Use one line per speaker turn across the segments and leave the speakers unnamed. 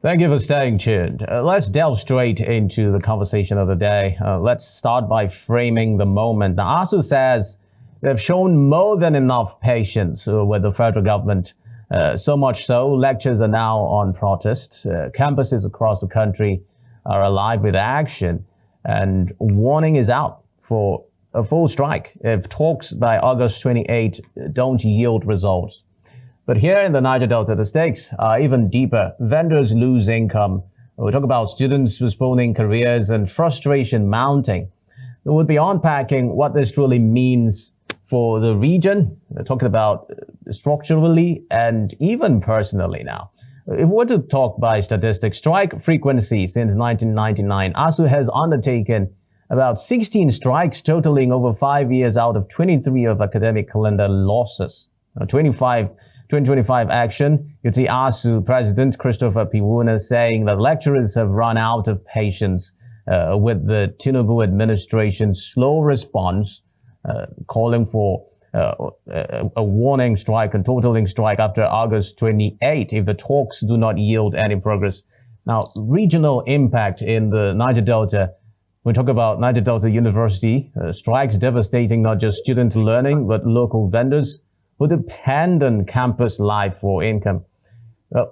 Thank you for staying tuned. Let's delve straight into the conversation of the day. Let's start by framing the moment. Now, ASUU says they've shown more than enough patience with the federal government. So much so, lectures are now on protest. Campuses across the country are alive with action, and warning is out for a full strike if talks by August 28 don't yield results. But here in the Niger Delta, the stakes are even deeper. Vendors lose income. We talk about students postponing careers and frustration mounting. We'll be unpacking what this truly means for the region. We're talking about structurally and even personally now. If we were to talk by statistics, strike frequency since 1999, ASUU has undertaken about 16 strikes, totaling over 5 years out of 23 of academic calendar losses. 2025 action, you see ASUU President Christopher Piwuna saying that lecturers have run out of patience with the Tinubu administration's slow response, calling for a warning strike and totaling strike after August 28 if the talks do not yield any progress. Now, regional impact in the Niger Delta. We talk about Niger Delta University, strikes devastating not just student learning, but local vendors who depend on campus life for income.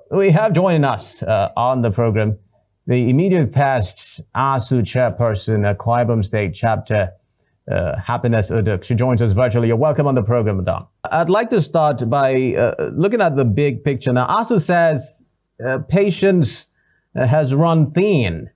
We have joining us on the program the immediate past ASUU chairperson at Akwa Ibom State Chapter, Happiness Uduk. She joins us virtually. You're welcome on the program, Madam. I'd like to start by looking at the big picture. Now, ASUU says patience has run thin.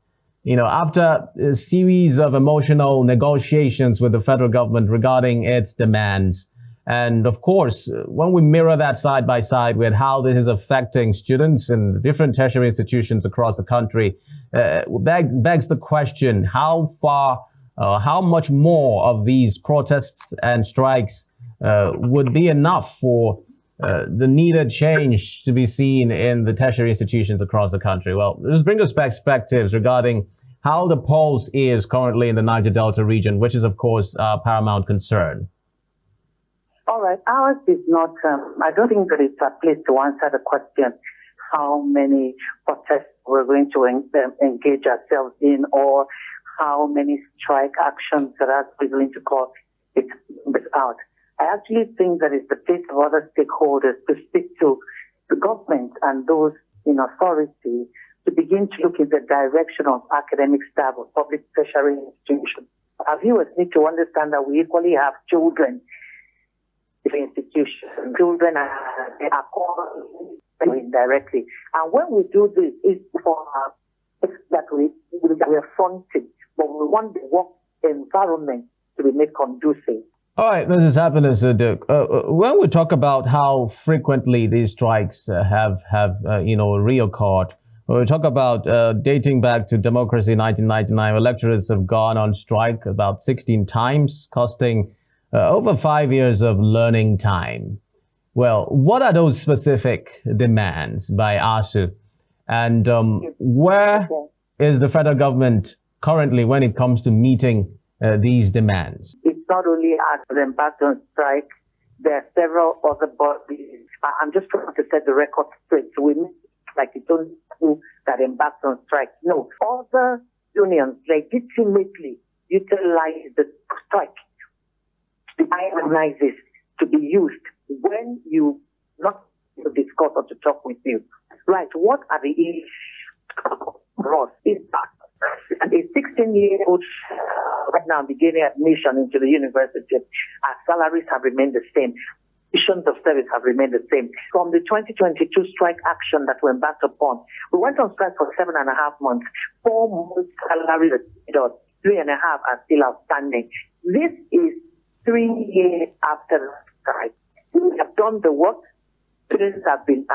You know, after a series of emotional negotiations with the federal government regarding its demands. And of course, when we mirror that side by side with how this is affecting students in different tertiary institutions across the country, begs the question, how far, how much more of these protests and strikes would be enough for the needed change to be seen in the tertiary institutions across the country? Well, this brings us perspectives regarding how the pulse is currently in the Niger Delta region, which is, of course, paramount concern.
All right. Ours is not, I don't think that it's a place to answer the question how many protests we're going to engage ourselves in, or how many strike actions that we're going to call it out. I actually think that it's the place of other stakeholders to speak to the government and those in authority to begin to look in the direction of academic staff of public tertiary institutions. Our viewers need to understand that we equally have children in the institution. Children are called indirectly. And when we do this, it's for that we are fronting, but we want the work environment to be made conducive.
All right, this is Happiness Uduk. When we talk about how frequently these strikes have reoccurred, we talk about dating back to democracy 1999, where lecturers have gone on strike about 16 times, costing over 5 years of learning time. Well, what are those specific demands by ASUU? And where is the federal government currently when it comes to meeting these demands?
It's not only ASUU embarked on strike. There are several other bodies. I'm just trying to set the record straight. So we like it's only ASUU that embarked on strike. No, other unions legitimately utilize the strike to organize this to be used when you not to discuss or to talk with you. Right, what are the issues for us? Is that a 16-year-old right now beginning admission into the university, our salaries have remained the same. Conditions of service have remained the same. From the 2022 strike action that we embarked upon, we went on strike for 7.5 months. 4 months salary, 3.5 are still outstanding. This is 3 years after the strike. We have done the work. Students have been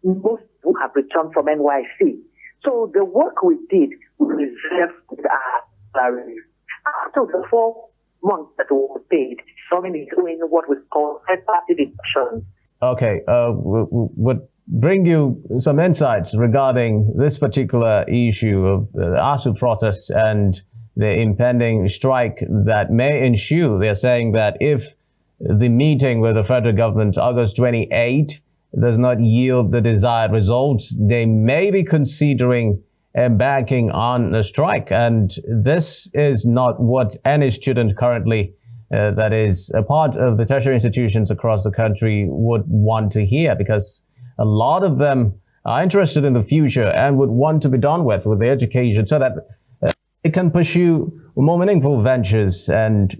most who have returned from NYC. So the work we did, we reserved our salaries. After the 4 months that we were paid, coming is doing what we call third-party deductions.
Okay, would bring you some insights regarding this particular issue of the ASUU protests and the impending strike that may ensue. They're saying that if the meeting with the federal government, August 28, does not yield the desired results, they may be considering embarking on a strike. And this is not what any student currently that is a part of the tertiary institutions across the country would want to hear, because a lot of them are interested in the future and would want to be done with their education so that they can pursue more meaningful ventures and,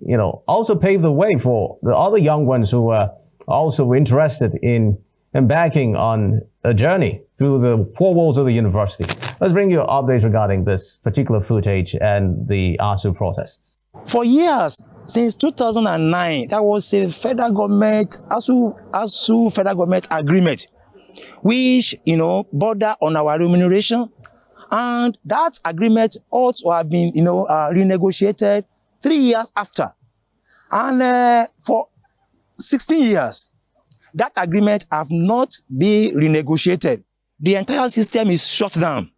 also pave the way for the other young ones who are also interested in embarking on a journey through the four walls of the university. Let's bring you updates regarding this particular footage and the ASUU protests.
For years, since 2009, there was a federal government, ASUU federal government agreement, which, border on our remuneration. And that agreement ought to have been, renegotiated 3 years after. And for 16 years, that agreement have not been renegotiated. The entire system is shut down.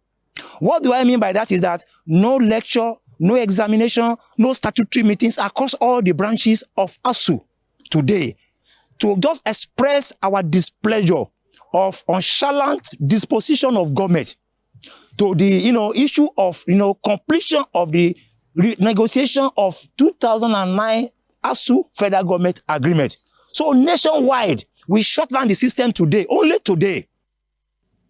What do I mean by that is that no lecture, no examination, no statutory meetings across all the branches of ASUU today to just express our displeasure of nonchalant disposition of government to the issue of completion of the negotiation of 2009 ASUU federal government agreement. So nationwide, we shut down the system today, only today.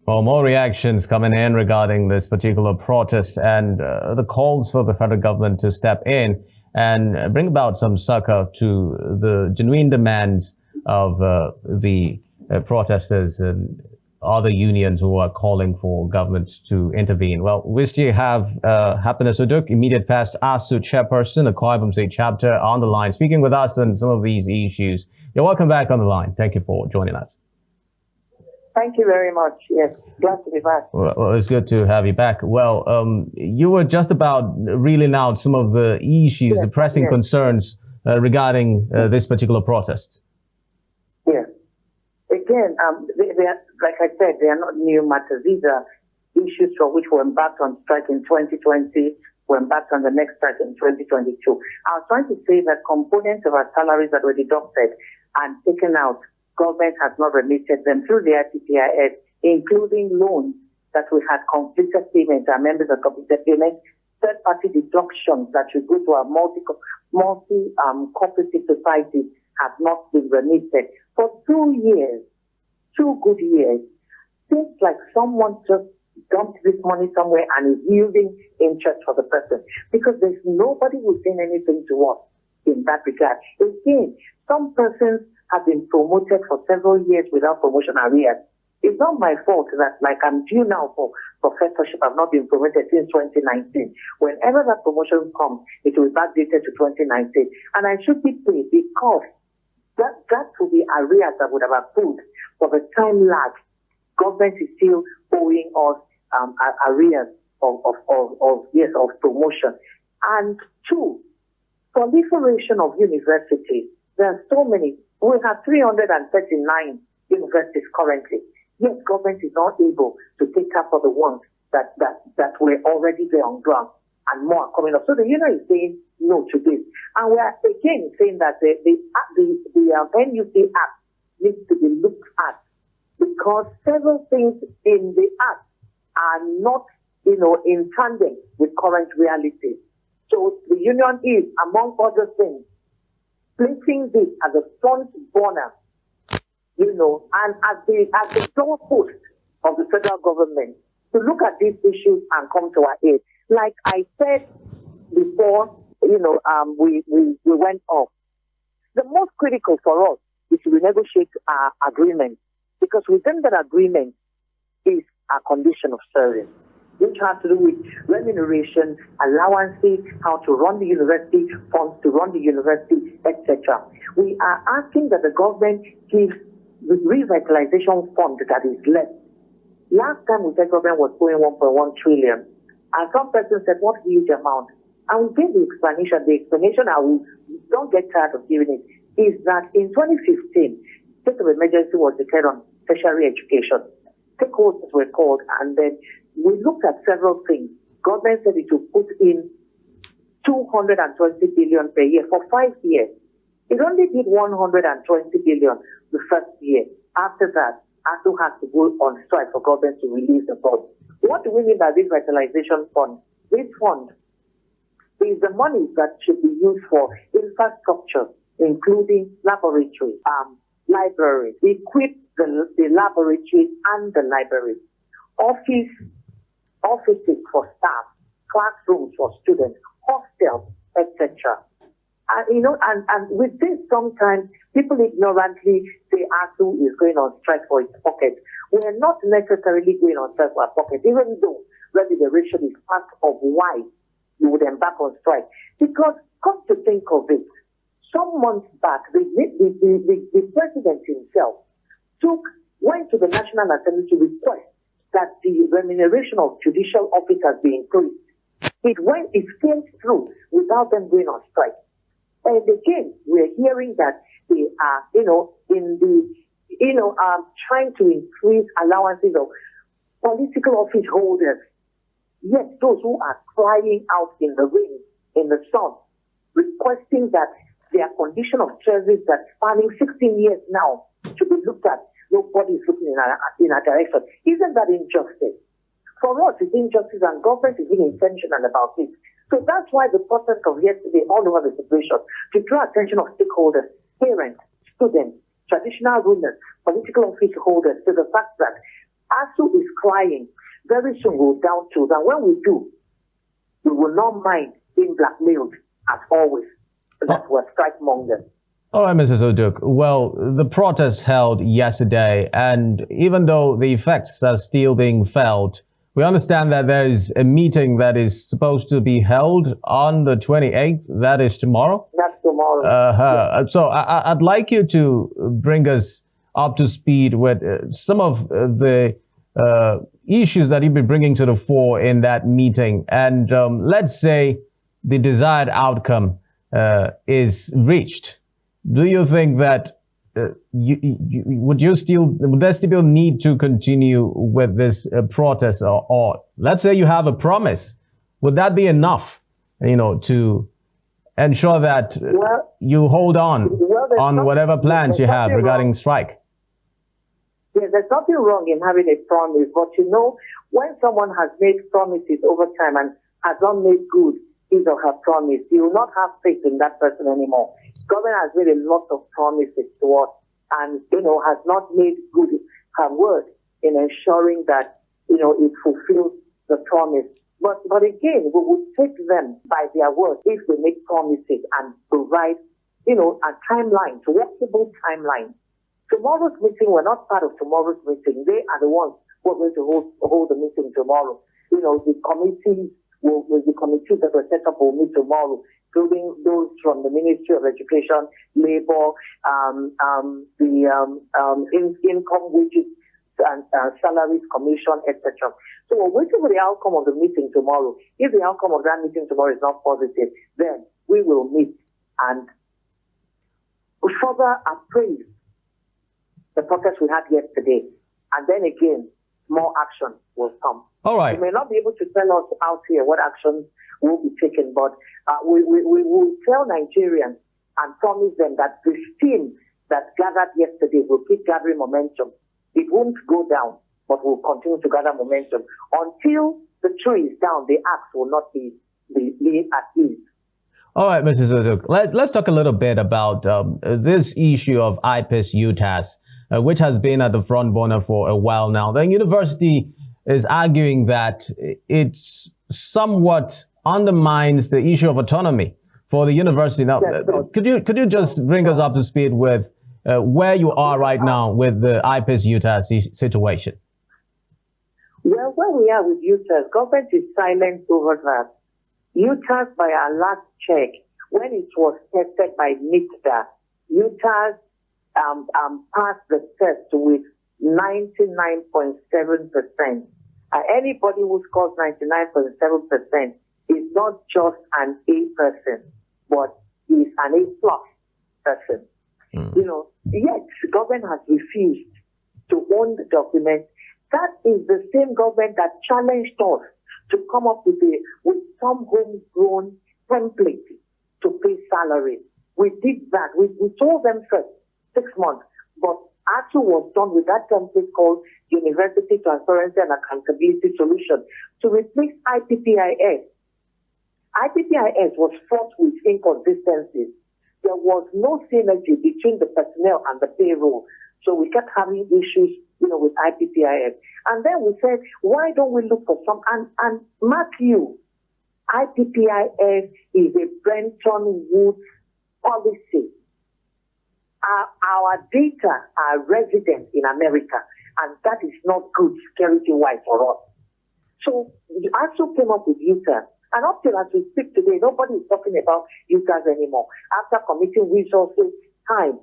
Well, more reactions coming in regarding this particular protest and the calls for the federal government to step in and bring about some succor to the genuine demands of the protesters and other unions who are calling for governments to intervene. Well, we still have Happiness Uduk, immediate past ASUU chairperson, Akwa Ibom State chapter, on the line, speaking with us on some of these issues. You're welcome back on the line. Thank you for joining us.
Thank you very much. Yes, glad to be back.
Well, it's good to have you back. Well, you were just about reeling out some of the issues, the pressing concerns regarding this particular protest.
Yes. Again, they are, like I said, they are not new matters. These are issues for which we embarked on strike in 2020. We embarked on the next strike in 2022. I was trying to say that components of our salaries that were deducted and taken out, government has not remitted them through the IPPIS, including loans that we had completed payments, our members have completed payments, third-party deductions that should go to our multi-cooperative societies have not been remitted. For 2 years, 2 good years, seems like someone just dumped this money somewhere and is yielding interest for the person, because there's nobody who's saying anything to us in that regard. Again, some persons have been promoted for several years without promotion arrears. It's not my fault that, like, I'm due now for professorship. I've not been promoted since 2019. Whenever that promotion comes, it will be backdated to 2019. And I should be paid because that will be arrears that would have accrued for the time lag. Government is still owing us arrears of promotion. And 2, proliferation of universities. There are so many. We have 339 universities currently. Yet government is not able to take up for the ones that were already there on ground, and more are coming up. So the union is saying no to this. And we are again saying that the NUC Act needs to be looked at, because several things in the Act are not, in tandem with current reality. So the union is, among other things, placing this as a front burner, and as the doorpost of the federal government to look at these issues and come to our aid. Like I said before, we went off. The most critical for us is to renegotiate our agreement, because within that agreement is a condition of service, which has to do with remuneration, allowances, how to run the university, funds to run the university, etc. We are asking that the government gives the revitalization fund that is left. Last time we said government was paying 1.1 trillion, and some person said, what huge amount? And we gave the explanation. The explanation, don't get tired of giving it, is that in 2015, state of emergency was declared on tertiary education. Stakeholders were called, and then we looked at several things. Government said it would put in 220 billion per year for 5 years. It only did 120 billion the first year. After that, ASUU has to go on strike for government to release the fund. What do we mean by this revitalization fund? This fund is the money that should be used for infrastructure, including laboratories, libraries, equip the laboratories and the libraries, offices for staff, classrooms for students, hostels, etc. And with this, sometimes people ignorantly say ASUU is going on strike for its pocket. We are not necessarily going on strike for our pocket, even though remuneration is part of why you would embark on strike. Because, come to think of it, some months back, the president himself went to the National Assembly to request that the remuneration of judicial officers be increased. It came through without them going on strike. And again, we're hearing that they are, trying to increase allowances of political office holders. Yet those who are crying out in the rain, in the sun, requesting that their condition of service that's spanning 16 years now should be looked at. Nobody is looking in a direction. Isn't that injustice? For us, it's injustice, and government is being intentional about it. So that's why the protest of yesterday all over the situation, to draw attention of stakeholders, parents, students, traditional rulers, political office holders, to the fact that ASUU is crying. Very soon we'll down tools, and when we do, we will not mind being blackmailed as always. That was strike mongers.
All right, Mrs. Uduk. Well, the protest held yesterday, and even though the effects are still being felt, we understand that there is a meeting that is supposed to be held on the 28th. That is tomorrow?
That's tomorrow.
Yes. So I'd like you to bring us up to speed with some of the issues that you'll be bringing to the fore in that meeting. And let's say the desired outcome is reached. Do you think that would there still need to continue with this protest, or let's say you have a promise? Would that be enough, to ensure that you hold on whatever plans you have regarding strike?
Yes, there's nothing wrong in having a promise, but when someone has made promises over time and has not made good his or her promise, you will not have faith in that person anymore. Government has made a lot of promises to us and, has not made good her word in ensuring that, it fulfills the promise. But again, we would take them by their word if they make promises and provide, a timeline, a workable timeline. Tomorrow's meeting, we're not part of tomorrow's meeting. They are the ones who are going to hold the meeting tomorrow. The committees that were set up will meet tomorrow, including those from the Ministry of Education, Labor, the Income, Wages, and Salaries Commission, etc. So we're waiting for the outcome of the meeting tomorrow. If the outcome of that meeting tomorrow is not positive, then we will meet and further appraise the protest we had yesterday. And then again, more action will come.
All right.
You may not be able to tell us out here what actions will be taken, but we will tell Nigerians and promise them that the steam that gathered yesterday will keep gathering momentum. It won't go down, but will continue to gather momentum. Until the tree is down, the axe will not be at ease.
All right, Mrs. Uduk, let's talk a little bit about this issue of IPIS UTAS, which has been at the front burner for a while now. The university is arguing that it somewhat undermines the issue of autonomy for the university. Now, could you just bring us up to speed with where you are right now with the IPIS UTAS situation?
Well, where we are with UTAS, government is silent over that. UTAS, by our last check, when it was tested by NITDA, UTAS passed the test with 99.7%. Anybody who scores 99.7% is not just an A person, but is an A plus person. Yet government has refused to own the document. That is the same government that challenged us to come up with some homegrown template to pay salary. We did that. We told them first 6 months, but ASUU was done with that template called University Transparency and Accountability Solution to replace IPPIS. IPPIS was fraught with inconsistencies. There was no synergy between the personnel and the payroll. So we kept having issues, with IPPIS. And then we said, why don't we look for some, and mark you, IPPIS is a Bretton Woods policy. Our data are resident in America, and that is not good security-wise for us. So the ASUU came up with UTAS, and up till as we speak today, nobody is talking about UTAS anymore. After committing resources, time,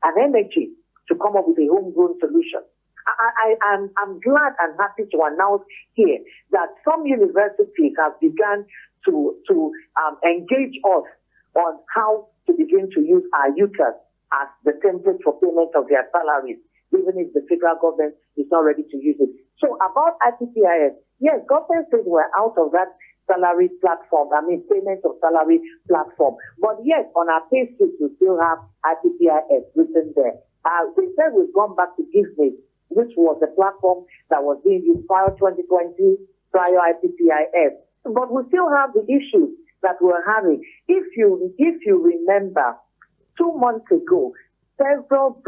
and energy to come up with a homegrown solution. I'm glad and happy to announce here that some universities have begun to engage us on how to begin to use our UTAS as the template for payment of their salaries, even if the federal government is not ready to use it. So about IPPIS, yes, government says we're out of that salary platform, payment of salary platform. But yes, on our pay slips, we still have IPPIS written there. They said we've gone back to GiveMe, which was the platform that was being used prior 2020, prior IPPIS. But we still have the issues that we're having. If you remember, 2 months ago, several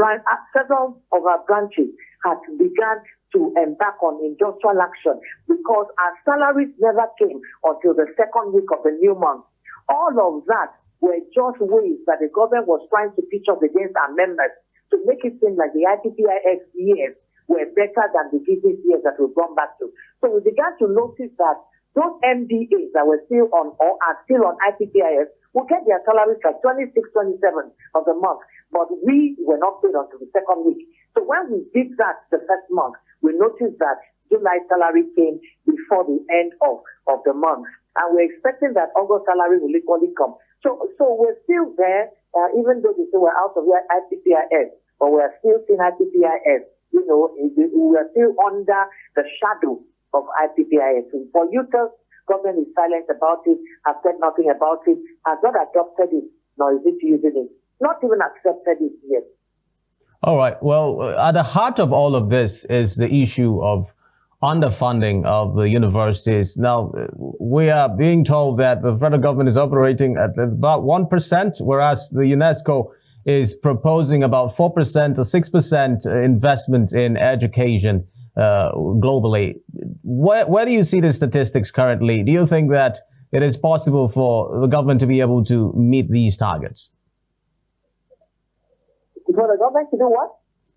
of our branches had begun to embark on industrial action because our salaries never came until the second week of the new month. All of that were just ways that the government was trying to pitch up against our members to make it seem like the IPPIS years were better than the business years that we've gone back to. So we began to notice that those MDAs that were still on or are still on IPPIS will get their salaries like 26, 27 of the month, but we were not paid until the second week. So when we did that the first month, we noticed that July salary came before the end of the month, and we're expecting that August salary will equally come. So we're still there, even though they say we're out of IPPIS, but we're still seeing IPPIS. We are still under the shadow of IPPIS. For UTAS, government is silent about it, has said nothing about it, has not adopted it, nor is it using it. Not even accepted it yet.
All right. Well, at the heart of all of this is the issue of underfunding of the universities. Now, we are being told that the federal government is operating at about 1%, whereas the UNESCO is proposing about 4% or 6% investment in education globally. Where do you see the statistics currently? Do you think that it is possible for the government to be able to meet these targets?
For the government to do what?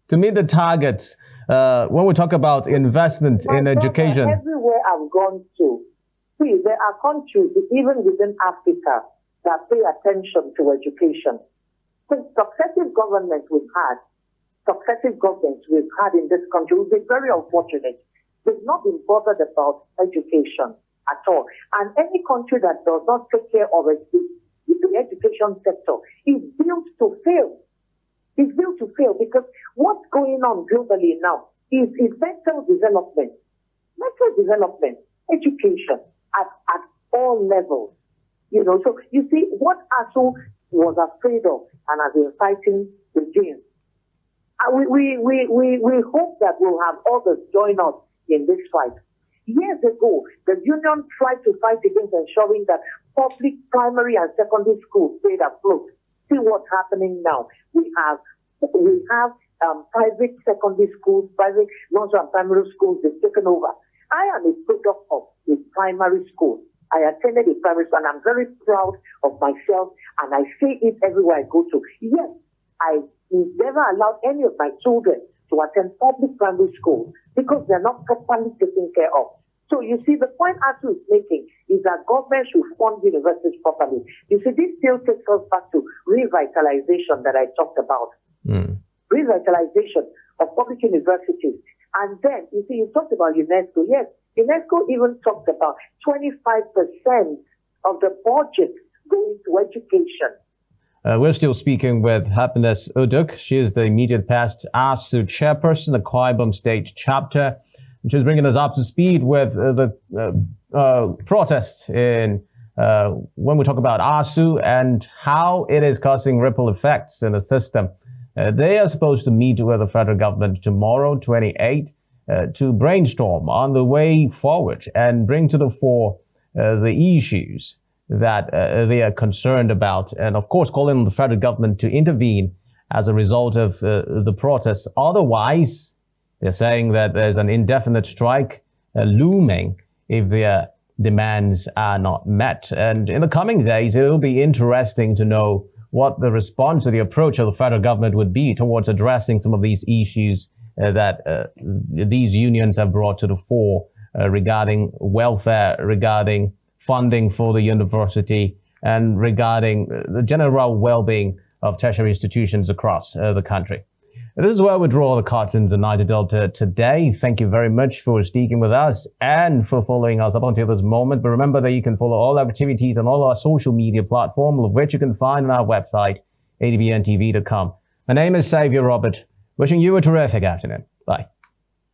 To meet the targets. When we talk about investment in education.
Everywhere I've gone to, see, there are countries, even within Africa, that pay attention to education. So successive governments we've had in this country, we've been very unfortunate. They've not been bothered about education at all. And any country that does not take care of the education sector is built to fail. It's built to fail because what's going on globally now is mental development, education at all levels. So you see what ASUU was afraid of and has been fighting against. We hope that we'll have others join us in this fight. Years ago, the union tried to fight against ensuring that public primary and secondary schools stayed afloat. See what's happening now. We have private secondary schools, private nursery and primary schools. They've taken over. I am a product of a primary school. I attended a primary school, and I'm very proud of myself. And I say it everywhere I go to. Yes, I never allowed any of my children to attend public primary school because they're not properly taken care of. So you see, the point ASUU is making is that government should fund universities properly. You see, this still takes us back to revitalization that I talked about. Revitalization of public universities. And then, you see, you talked about UNESCO. Yes, UNESCO even talked about 25% of the budget going to education.
We're still speaking with Happiness Uduk. She is the immediate past ASUU chairperson, the Akwa Ibom State chapter. She's bringing us up to speed with the protests in when we talk about ASUU and how it is causing ripple effects in the system. They are supposed to meet with the federal government tomorrow, 28, to brainstorm on the way forward and bring to the fore the issues that they are concerned about, and of course calling on the federal government to intervene as a result of the protests. Otherwise, they're saying that there's an indefinite strike looming if their demands are not met. And in the coming days, it will be interesting to know what the response or the approach of the federal government would be towards addressing some of these issues that these unions have brought to the fore regarding welfare, regarding funding for the university, and regarding the general well-being of tertiary institutions across the country. This is where we draw the curtains in Niger Delta today. Thank you very much for sticking with us and for following us up until this moment. But remember that you can follow all our activities on all our social media platforms, of which you can find on our website, adbntv.com. My name is Xavier Robert, wishing you a terrific afternoon. Bye.